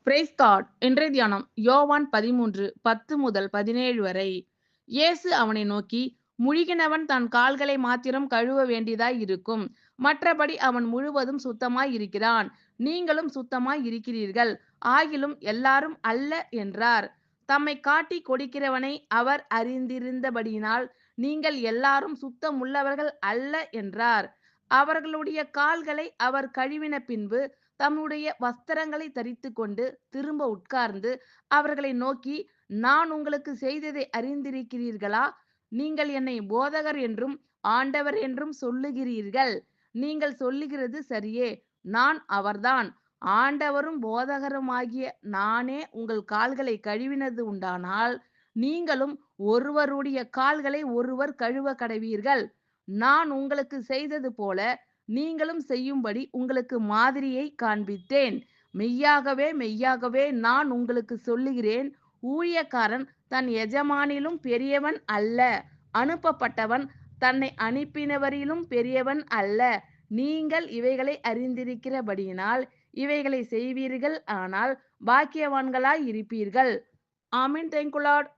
Price God. இன்றைய தியானம் யோவான் 13:10-17 வரை. இயேசு அவனை நோக்கி, முழுகினவன் தன் கால்களை மாத்திரம் கழுவ வேண்டியதாய் இருக்கும். மற்றபடி அவன் முழுவதும் சுத்தமாய் இருக்கிறான். நீங்களும் சுத்தமாய் இருக்கிறீர்கள். ஆகிலும் எல்லாரும் அல்ல என்றார். தம்மை காட்டிக் கொடுக்கிறவனை அவர் அறிந்திருந்தபடியினால், நீங்கள் எல்லாரும் சுத்தமுள்ளவர்கள் அல்ல என்றார். அவர்களுடைய கால்களை அவர் கழுவின பின்பு தம்முடைய வஸ்திரங்களை தரித்துக்கொண்டு திரும்ப உட்கார்ந்து அவர்களை நோக்கி, நான் உங்களுக்கு செய்ததை அறிந்திருக்கிறீர்களா? நீங்கள் என்னை போதகர் என்றும் ஆண்டவர் என்றும் சொல்லுகிறீர்கள். நீங்கள் சொல்லுகிறது சரியே. நான் அவர்தான். ஆண்டவரும் போதகருமாகிய நானே உங்கள் கால்களை கழுவினது உண்டானால், நீங்களும் ஒருவருடைய கால்களை ஒருவர் கழுவ கடவீர்கள். நான் உங்களுக்கு செய்தது போல நீங்களும் செய்யும்படி உங்களுக்கு மாதிரியை காண்பித்தேன். மெய்யாகவே மெய்யாகவே நான் உங்களுக்கு சொல்லுகிறேன், ஊழியக்காரன் தன் எஜமானிலும் பெரியவன் அல்ல, அனுப்பப்பட்டவன் தன்னை அனுப்பினவரிலும் பெரியவன் அல்ல. நீங்கள் இவைகளை அறிந்திருக்கிறபடியினால் இவைகளை செய்வீர்கள், ஆனால் பாக்கியவான்களாய் இருப்பீர்கள். ஆமென். Thank you Lord.